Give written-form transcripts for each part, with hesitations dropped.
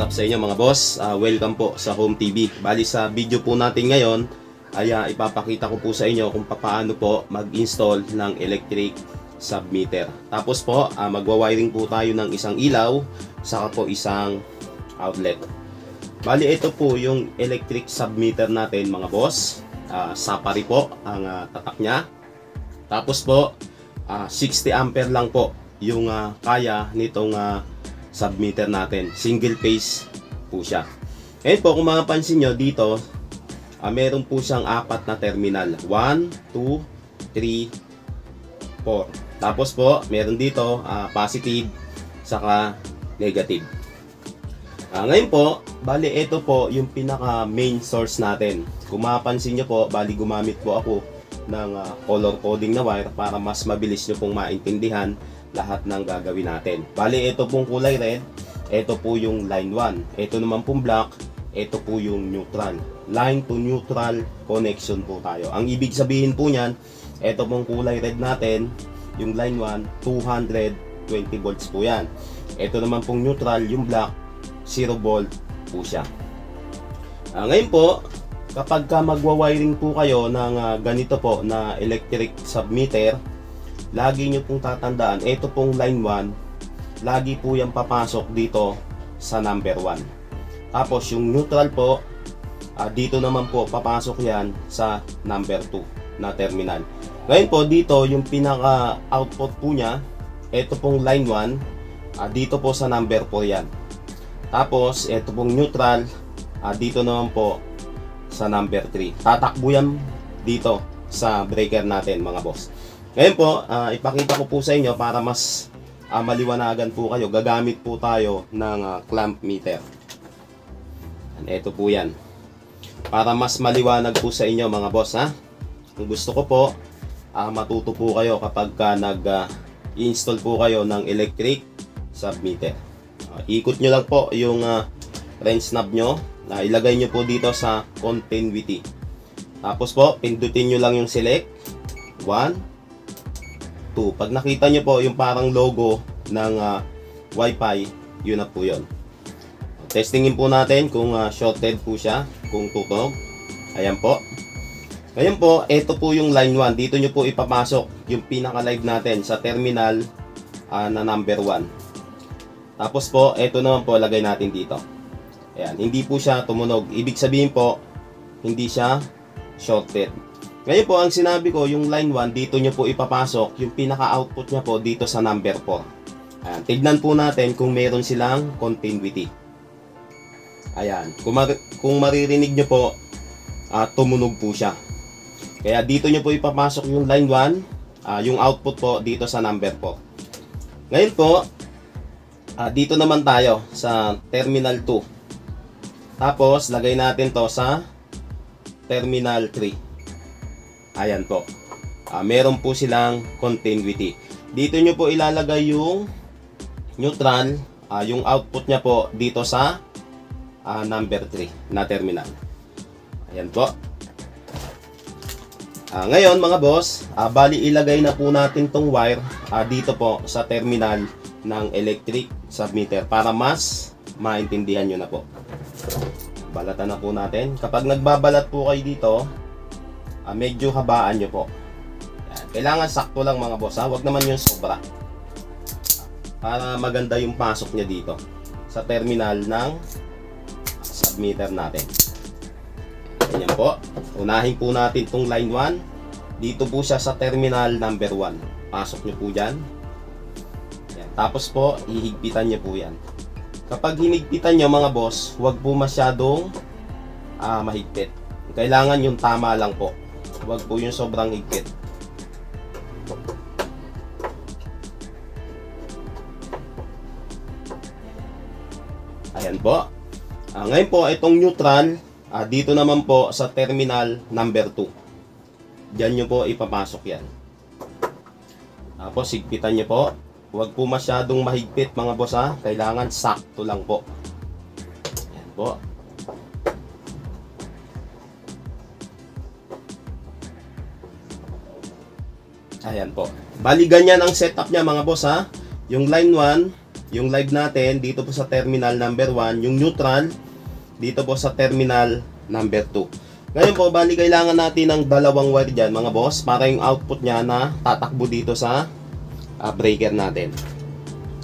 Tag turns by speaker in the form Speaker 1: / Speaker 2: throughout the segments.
Speaker 1: What's up sa inyo mga boss? Welcome po sa Home TV. Bali sa video po natin ngayon ay ipapakita ko po sa inyo kung paano po mag-install ng electric submeter. Tapos po magwa-wiring po tayo ng isang ilaw saka po isang outlet. Bali ito po yung electric submeter natin mga boss. Sapari po ang tatak niya. Tapos po 60 ampere lang po yung kaya nitong submeter natin. Single phase po siya. Ngayon po kung mapapansin nyo dito, meron po siyang apat na terminal. 1, 2, 3, 4. Tapos po meron dito positive saka negative. Ngayon po, bali ito po yung pinaka main source natin. Kung mapapansin nyo po, bali gumamit po ako ng color coding na wire para mas mabilis nyo pong maintindihan lahat ng gagawin natin. Bali ito pong kulay red, ito po yung line 1. Ito naman pong black, ito po yung neutral. Line to neutral connection po tayo. Ang ibig sabihin po niyan, ito pong kulay red natin, yung line 1, 220 volts po yan. Ito naman pong neutral, yung black, 0 volt po siya. Ngayon po, kapag magwa-wiring po kayo ng ganito po na electric submeter, lagi nyo pong tatandaan, ito pong line 1, lagi po yung papasok dito sa number 1. Tapos yung neutral po, dito naman po papasok yan sa number 2 na terminal. Ngayon po dito, yung pinaka output po nya, ito pong line 1, dito po sa number 4 yan. Tapos ito pong neutral, dito naman po sa number 3. Tatakbo yan dito sa breaker natin mga boss. Ngayon po, ipakita ko po sa inyo para mas maliwanagan po kayo. Gagamit po tayo ng clamp meter. Ito po yan. Para mas maliwanag po sa inyo mga boss ha. Kung gusto ko po, matuto po kayo kapag nag-install po kayo ng electric submeter. Ikot nyo lang po yung wrench knob nyo. Ilagay nyo po dito sa continuity. Tapos po, pindutin nyo lang yung select. 1, 2. Pag nakita nyo po yung parang logo ng Wi-Fi, yun na po yun. Testingin po natin kung shorted po siya, kung tutunog. Ayan po. Ngayon po, ito po yung line 1. Dito nyo po ipapasok yung pinaka-live natin sa terminal na number 1. Tapos po, ito naman po, lagay natin dito. Ayan, hindi po siya tumunog. Ibig sabihin po, hindi siya shorted. Ngayon po, ang sinabi ko, yung line 1, dito nyo po ipapasok, yung pinaka-output nya po dito sa number 4. Ayan, tignan po natin kung meron silang continuity. Ayan, kung maririnig nyo po, tumunog po siya. Kaya dito nyo po ipapasok yung line 1, yung output po dito sa number 4. Ngayon po, dito naman tayo sa terminal 2. Tapos, lagay natin to sa terminal 3. Ayan po. Meron po silang continuity. Dito nyo po ilalagay yung neutral, yung output nya po dito sa number 3 na terminal. Ayan po. Ngayon mga boss, bali ilagay na po natin tong wire dito po sa terminal ng electric submeter para mas maintindihan nyo na po. Balatan na po natin. Kapag nagbabalat po kayo dito, medyo habaan nyo po. Yan. Kailangan sakto lang mga boss ha. Huwag naman yung sobra. Para maganda yung pasok niya dito sa terminal ng submeter natin. Ganyan po. Unahin po natin itong line 1. Dito po siya sa terminal number 1. Pasok nyo po dyan. Yan. Tapos po, ihigpitan nyo po yan. Kapag hinigpitan nyo mga boss, huwag po masyadong mahigpit. Kailangan yung tama lang po. Huwag po yung sobrang higpit. Ayan po. Ngayon po, itong neutral, dito naman po sa terminal number 2. Diyan nyo po ipapasok yan. Tapos, higpitan nyo po. Huwag po masyadong mahigpit mga boss ha. Kailangan sakto lang po. Ayan po. Ayan po. Bali ganyan ang setup niya mga boss ha. Yung line 1, yung live natin dito po sa terminal number 1, yung neutral dito po sa terminal number 2. Ngayon po, bali kailangan natin ng dalawang wire dyan mga boss para yung output nya na tatakbo dito sa breaker natin.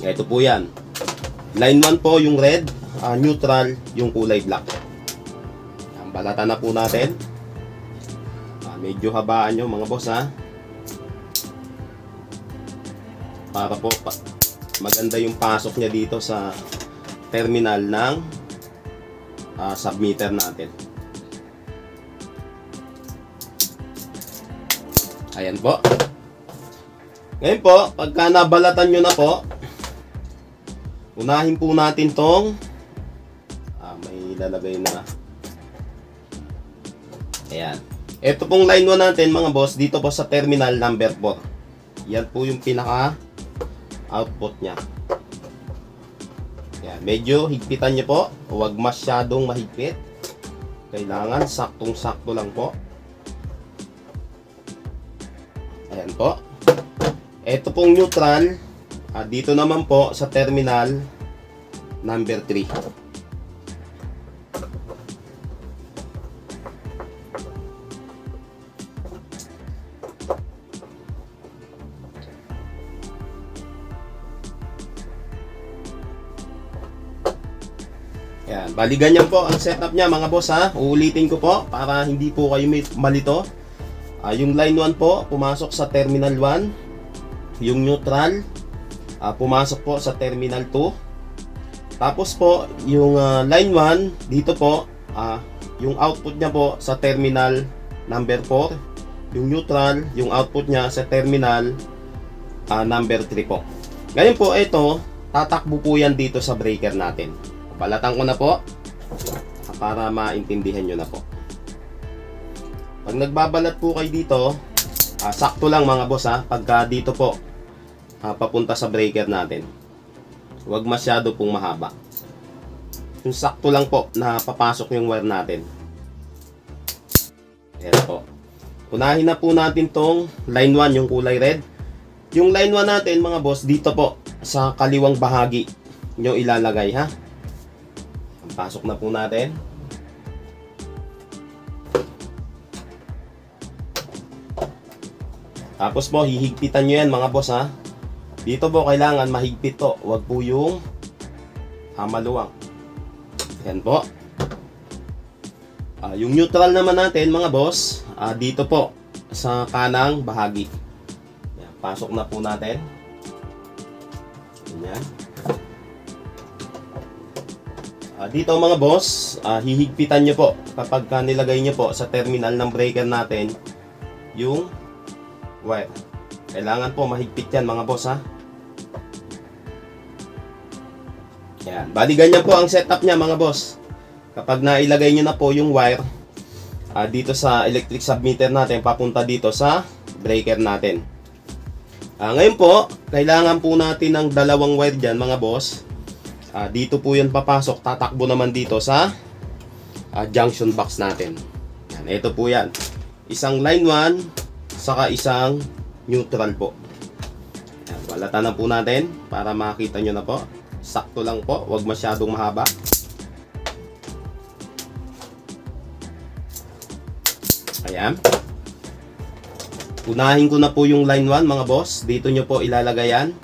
Speaker 1: Ito po yan. Line 1 po yung red, neutral yung kulay black. Balatan na po natin. Medyo habaan nyo mga boss para po maganda yung pasok niya dito sa terminal ng submeter natin. Ayan po. Ngayon po, pagka nabalatan nyo na po, unahin po natin tong may lalagay na. Ayan. Ito pong line 1 natin mga boss, dito po sa terminal number 4. Yan po yung pinaka output nya. Ayan. Medyo higpitan nyo po. Huwag masyadong mahigpit. Kailangan saktong-sakto lang po. Ayan po. Ito pong neutral, dito naman po sa terminal number 3. Ayan, bali ganyan po ang setup niya mga boss Uulitin ko po para hindi po kayo malito. Yung line 1 po, pumasok sa terminal 1. Yung neutral, pumasok po sa terminal 2. Tapos po, yung line 1, dito po, yung output niya po sa terminal number 4. Yung neutral, yung output niya sa terminal number 3 po. Ngayon po, ito, tatakbo po yan dito sa breaker natin. Balatan ko na po para maintindihan nyo na po. Pag nagbabalat po kayo dito, sakto lang mga boss pagka dito po papunta sa breaker natin. Huwag masyado pong mahaba. Yung sakto lang po na papasok yung wire natin. Ayan po. Unahin na po natin tong line 1, yung kulay red. Yung line 1 natin mga boss, dito po sa kaliwang bahagi nyo ilalagay Pasok na po natin. Tapos po, hihigpitan nyo yan mga boss Dito po kailangan mahigpit to. Huwag po yung maluwang. Yan po. Yung neutral naman natin mga boss, dito po sa kanang bahagi. Yan, pasok na po natin. Yan. Dito mga boss, hihigpitan nyo po kapag nilagay nyo po sa terminal ng breaker natin yung wire. Kailangan po mahigpit yan mga boss Yan. Bali ganyan po ang setup niya mga boss. Kapag nailagay nyo na po yung wire dito sa electric submeter natin, papunta dito sa breaker natin. Ngayon po, kailangan po natin ng dalawang wire dyan mga boss. Dito po yan papasok, tatakbo naman dito sa junction box natin. Yan, ito po yan. Isang line 1, saka isang neutral po. Yan, balatan na po natin para makita nyo na po. Sakto lang po, huwag masyadong mahaba. Ayan. Unahin ko na po yung line 1 mga boss. Dito nyo po ilalagay yan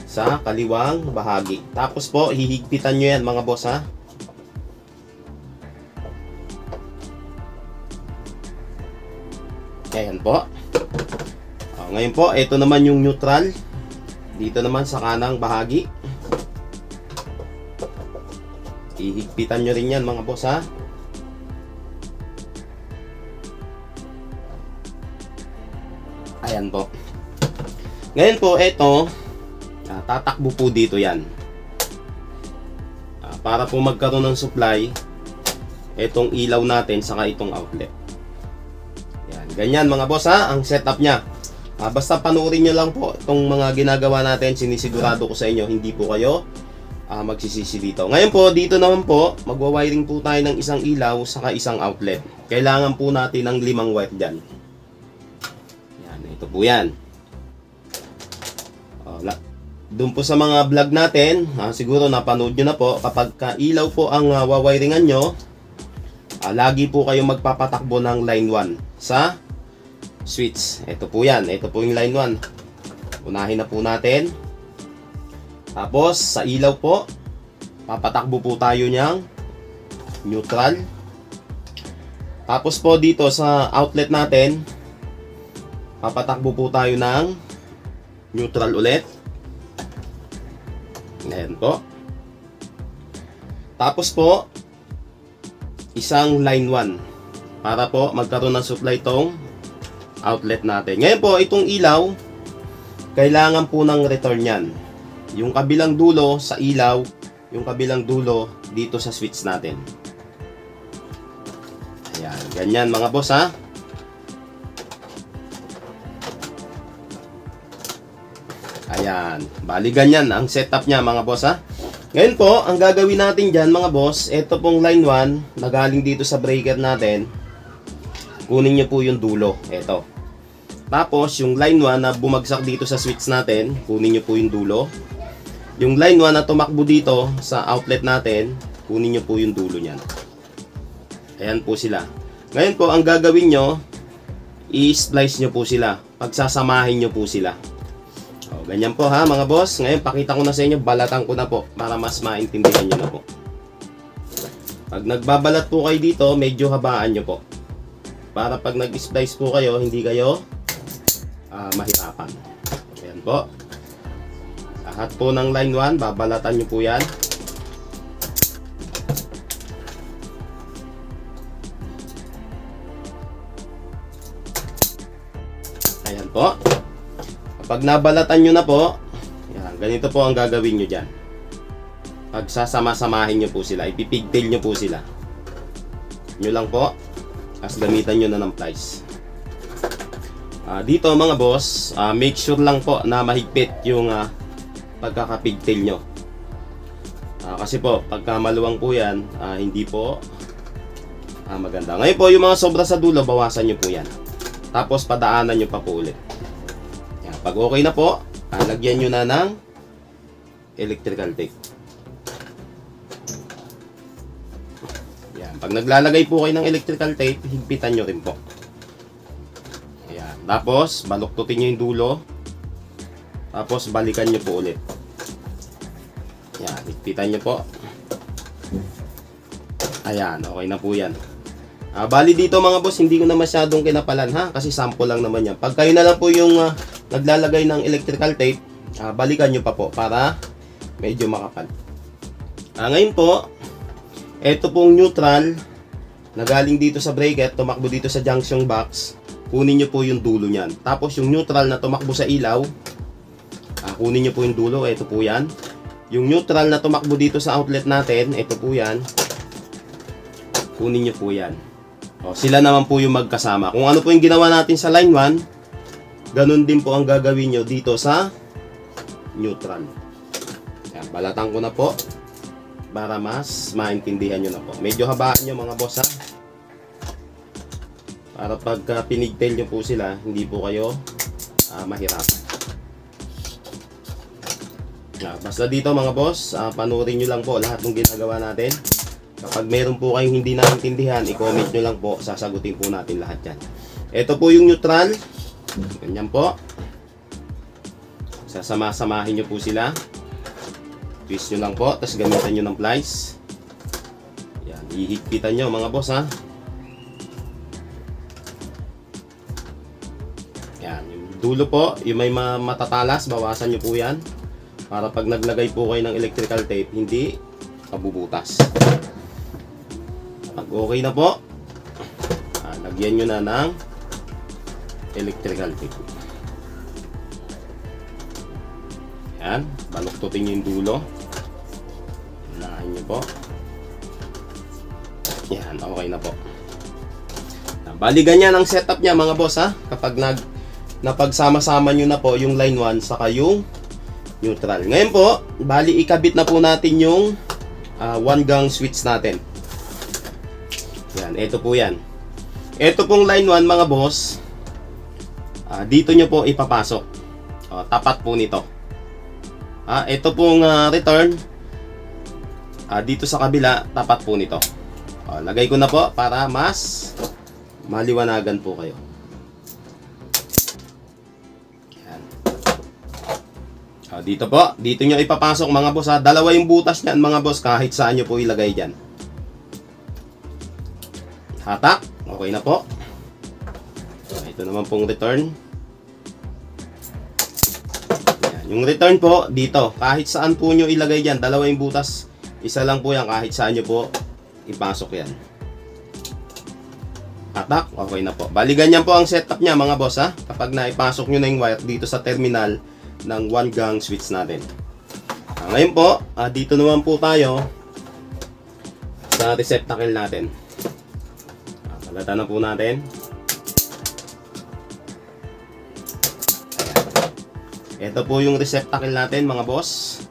Speaker 1: sa kaliwang bahagi. Tapos po, hihigpitan nyo yan mga boss Ayan po. Ngayon po, ito naman yung neutral. Dito naman sa kanang bahagi. Hihigpitan nyo rin yan mga boss Ayan po. Ngayon po, ito tatakbo po dito yan. Para po magkaroon ng supply itong ilaw natin saka itong outlet. Yan, ganyan mga boss ang setup nya. Basta panoorin nyo lang po itong mga ginagawa natin, sinisigurado ko sa inyo hindi po kayo magsisisi dito. Ngayon po, dito naman po magwa-wiring po tayo ng isang ilaw saka isang outlet. Kailangan po natin ng 5 wire dyan. Yan, ito po yan. Doon po sa mga vlog natin, siguro napanood nyo na po, kapag ilaw po ang wawiringan nyo, lagi po kayong magpapatakbo ng line 1 sa switch. Ito po yan, ito po yung line 1. Unahin na po natin. Tapos sa ilaw po, papatakbo po tayo niyang neutral. Tapos po dito sa outlet natin, papatakbo po tayo ng neutral ulit. Ayan po. Tapos po, isang line 1 para po magkaroon ng supply itong outlet natin. Ngayon po, itong ilaw, kailangan po ng return yan. Yung kabilang dulo sa ilaw, yung kabilang dulo dito sa switch natin. Ayan, ganyan mga boss ha. Ayan, bali ganyan ang setup niya mga boss ha. Ngayon po, ang gagawin natin dyan mga boss, ito pong line 1 na galing dito sa breaker natin. Kunin nyo po yung dulo, ito. Tapos yung line 1 na bumagsak dito sa switch natin, kunin nyo po yung dulo. Yung line 1 na tumakbo dito sa outlet natin, kunin nyo po yung dulo nyan. Ayan po sila. Ngayon po, ang gagawin nyo, i-splice nyo po sila. Pagsasamahin nyo po sila. O, ganyan po ha mga boss. Ngayon pakita ko na sa inyo, balatan ko na po para mas maintindihan nyo na po. Pag nagbabalat po kayo dito, medyo habaan nyo po. Para pag nag-splice po kayo, hindi kayo mahirapan. Ayan po. Lahat po ng line 1, babalatan nyo po yan. Ayan po. Pag nabalatan nyo na po, yan, ganito po ang gagawin nyo dyan. Pagsasama-samahin nyo po sila, ipipigtail nyo po sila. Nyo lang po, as gamitan nyo na ng plies. Dito mga boss, make sure lang po na mahigpit yung pagkakapigtail nyo. Kasi po, pagka maluwang po yan, hindi po maganda. Ngayon po, yung mga sobra sa dulo, bawasan nyo po yan. Tapos padaanan nyo pa po ulit. Pag okay na po, lagyan nyo na ng electrical tape. Yan. Pag naglalagay po kayo ng electrical tape, higpitan nyo rin po. Yan. Tapos, baluktutin nyo yung dulo. Tapos, balikan nyo po ulit. Yan. Higpitan nyo po. Ayan. Okay na po yan. Bali dito mga boss, hindi ko na masyadong kinapalan ha. Kasi sample lang naman yan. Pag kayo na lang po yung naglalagay ng electrical tape, balikan nyo pa po para medyo makapal. Ngayon po, ito pong neutral na galing dito sa breaker, tumakbo dito sa junction box, kunin nyo po yung dulo nyan. Tapos yung neutral na tumakbo sa ilaw, kunin nyo po yung dulo, ito po yan. Yung neutral na tumakbo dito sa outlet natin, ito po yan. Kunin nyo po yan. Sila naman po yung magkasama. Kung ano po yung ginawa natin sa line 1, ganun din po ang gagawin nyo dito sa neutral. Yan, balatan ko na po para mas maintindihan nyo na po. Medyo habaan nyo mga boss ha. Para pagka pinigtail nyo po sila, hindi po kayo mahirapan. Basta dito mga boss, panurin nyo lang po lahat ng ginagawa natin. Kapag meron po kayong hindi naintindihan, i-comment nyo lang po, sasagutin po natin lahat yan. Ito po yung neutral. Ganyan po. Sasama-samahin nyo po sila. Twist nyo lang po, tapos gamitan nyo ng plies. Yan, ihigpitan nyo mga boss ha. Yan, yung dulo po, yung may matatalas, bawasan nyo po yan. Para pag naglagay po kayo ng electrical tape, hindi mabubutas. Pag okay na po, lagyan nyo na ng electrical tape. Yan, baluktutin nyo yung dulo. Unahin nyo po. Yan, okay na po. Bali ganyan ang setup niya mga boss ha. Kapag napagsama-sama nyo na po yung line 1 saka yung neutral. Ngayon po, bali ikabit na po natin yung 1 gang switch natin. Yan, ito po yan. Ito pong line 1 mga boss, dito nyo po ipapasok. Tapat po nito. Ito pong return dito sa kabila, tapat po nito. Lagay ko na po para mas maliwanagan po kayo. Yan. Dito po, dito nyo ipapasok mga boss. Dalawa yung butas niyan mga boss, kahit saan nyo po ilagay dyan. Hatak, okay na po. Ito naman pong return. Yan. Yung return po dito, kahit saan po nyo ilagay dyan, dalawa yung butas, isa lang po yan, kahit saan nyo po ipasok yan. Hatak, okay na po. Bali ganyan po ang setup niya mga boss kapag naipasok nyo na yung wire dito sa terminal ng 1 gang switch natin. Ngayon po, dito naman po tayo sa receptacle natin. Palatan na po natin. Ito po yung receptacle natin mga boss.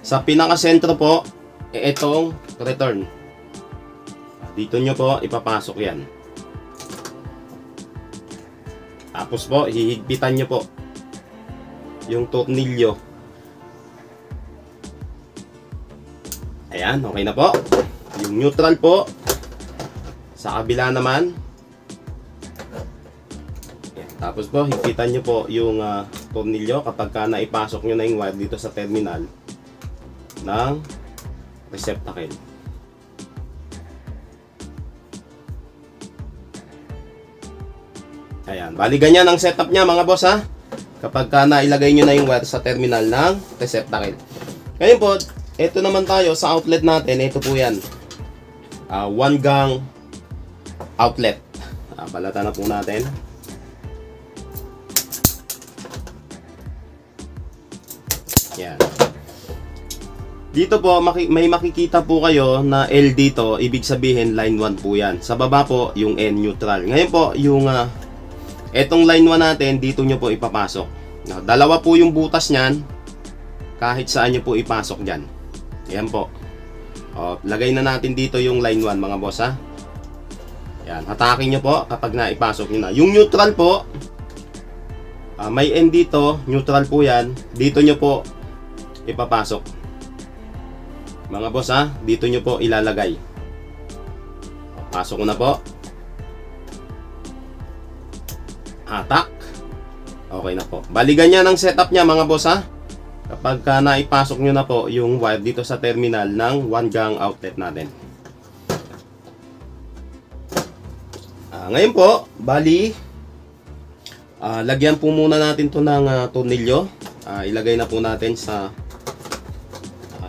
Speaker 1: Sa pinaka-sentro po, itong return. Dito nyo po ipapasok yan. Tapos po, hihigpitan nyo po yung tornilyo. Ayan, okay na po. Yung neutral po, sa kabila naman. Ayan, tapos po, higpitan nyo po yung tornilyo kapag naipasok nyo na yung wire dito sa terminal ng receptacle. Ayan, bali ganyan ang setup niya mga boss kapag nailagay nyo na yung wire sa terminal ng receptacle. Ngayon po, ito naman tayo sa outlet natin. Ito po yan, 1 gang outlet. Balatan na po natin. Yan. Dito po may makikita po kayo na L dito, ibig sabihin line 1 po yan. Sa baba po yung N neutral. Ngayon po yung etong line 1 natin, dito nyo po ipapasok. Dalawa po yung butas nyan, kahit saan nyo po ipasok dyan. Ayan po. Lagay na natin dito yung line 1 mga boss Yan, hatakin nyo po kapag naipasok nyo na. Yung neutral po, may N dito, neutral po yan. Dito nyo po ipapasok. Mga boss dito nyo po ilalagay. Pasok ko na po. Hatak. Okay na po. Bali ganyan ang setup niya mga boss kapag naipasok nyo na po yung wire dito sa terminal ng 1 gang outlet natin. Ngayon po, bali lagyan po muna natin to ng tornilyo. Ilagay na po natin sa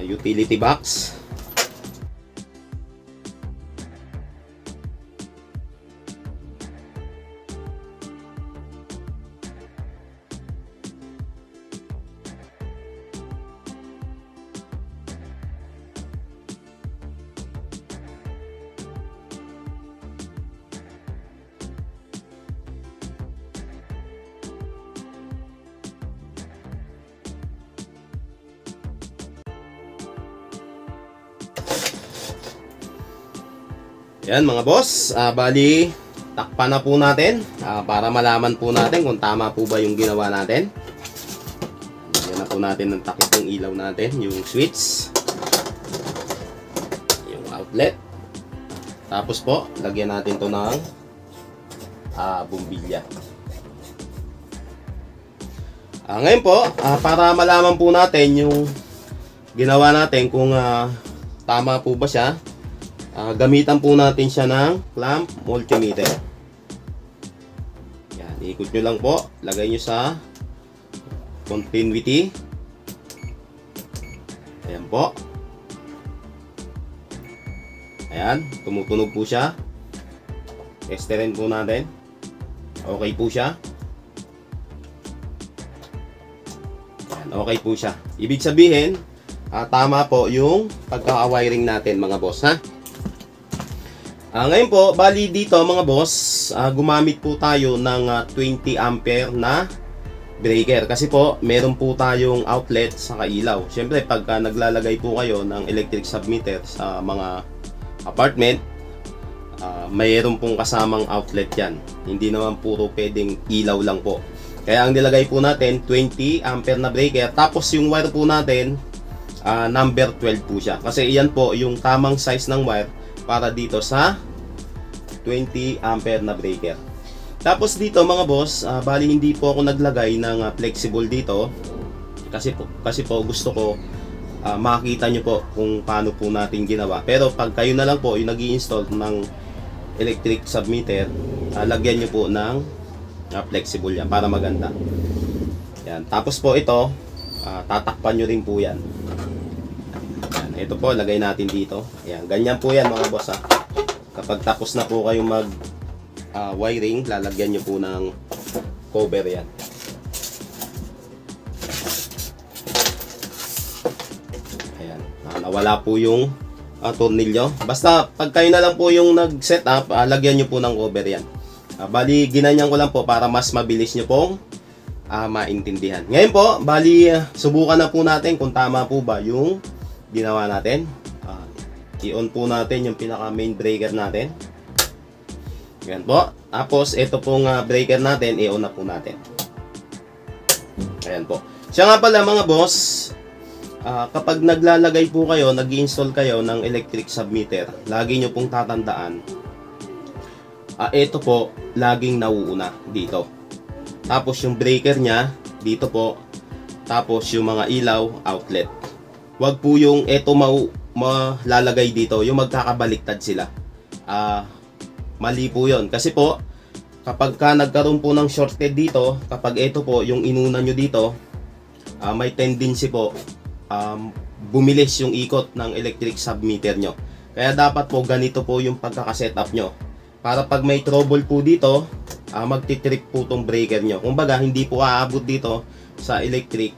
Speaker 1: utility box. Yan mga boss, bali takpan na po natin para malaman po natin kung tama po ba yung ginawa natin. Lagyan na po natin ng takip yung ilaw natin, yung switch, yung outlet. Tapos po, lagyan natin to ng bumbilya. Ngayon po, para malaman po natin yung ginawa natin kung tama po ba siya, gamitan po natin siya ng clamp multimeter. Yan, ikot nyo lang po, lagay nyo sa continuity. Ayan po. Ayan, tumutunog po siya. Testerin po natin. Okay po siya. Ayan, okay po siya. Ibig sabihin, tama po yung pagka-wiring natin mga boss ngayon po, bali dito mga boss, gumamit po tayo ng 20 ampere na breaker. Kasi po, meron po tayong outlet sa ilaw. Siyempre, pagka naglalagay po kayo ng electric submeter sa mga apartment, mayroon pong kasamang outlet yan. Hindi naman puro pwedeng ilaw lang po. Kaya ang nilagay po natin 20 ampere na breaker, tapos yung wire po natin number 12 po siya. Kasi iyan po yung tamang size ng wire para dito sa 20 ampere na breaker. Tapos dito mga boss, bali hindi po ako naglagay ng flexible dito kasi po gusto ko makita nyo po kung paano po natin ginawa. Pero pag kayo na lang po yung nag-i-install ng electric submeter, lagyan nyo po ng flexible yan para maganda. Yan. Tapos po ito, tatakpan nyo rin po yan. Yan. Ito po, lagay natin dito. Ayan. Ganyan po yan mga boss ha. Kapag tapos na po kayong mag wiring, lalagyan nyo po ng cover yan. Ayan. Nawala po yung tornilyo. Basta pag kayo na lang po yung nag-set up, lagyan nyo po ng cover yan. Bali, ginanyan ko lang po para mas mabilis nyo pong maintindihan. Ngayon po, bali, subukan na po natin kung tama po ba yung ginawa natin. I-on po natin yung pinaka main breaker natin. Yan po. Tapos, ito pong breaker natin, i-on na po natin. Ayan po. Siya nga pala mga boss, kapag naglalagay po kayo, nag-i-install kayo ng electric submeter, lagi nyo pong tatandaan, ito po, laging nauuna dito. Tapos yung breaker nya, dito po. Tapos yung mga ilaw, outlet. Huwag po yung ito malalagay dito, yung magkakabaliktad sila. Mali po yun. Kasi po, kapag nagkaroon po ng shorted dito, kapag ito po, yung inuna nyo dito, may tendency po, bumilis yung ikot ng electric submeter nyo. Kaya dapat po, ganito po yung pagkakasetup nyo. Para pag may trouble po dito, magtitrip po tong breaker nyo. Kumbaga, hindi po aabot dito sa electric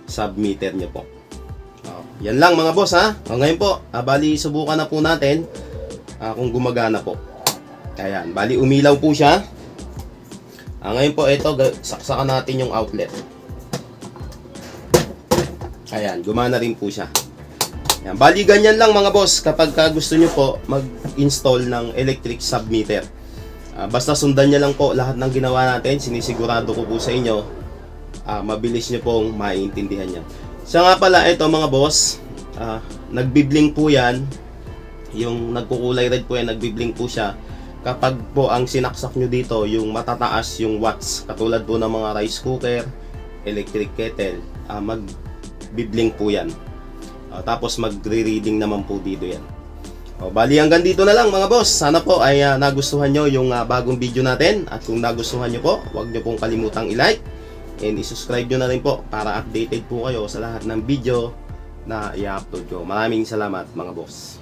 Speaker 1: submeter nyo po. Yan lang mga boss ha. Ngayon po, bali subukan na po natin kung gumagana po. Ayan, bali umilaw po siya. Ngayon po, ito, saksakan natin yung outlet. Ayan, gumana rin po siya. Ayan, bali ganyan lang mga boss kapag gusto nyo po mag-install ng electric submeter. Basta sundan nyo lang po lahat ng ginawa natin. Sinisigurado ko po sa inyo, mabilis nyo pong maiintindihan yan. Siya nga pala, ito mga boss, nagbiblink po yan. Yung nagkukulay red po yan, nagbiblink po siya. Kapag po ang sinaksak nyo dito, yung matataas yung watts, katulad po ng mga rice cooker, electric kettle, magbiblink po yan. Tapos magre-reading naman po dito yan. Bali hanggang dito na lang mga boss. Sana po ay nagustuhan nyo yung bagong video natin. At kung nagustuhan nyo po, huwag nyo pong kalimutang i-like and i-subscribe nyo na rin po para updated po kayo sa lahat ng video na i-upload ko. Maraming salamat mga boss.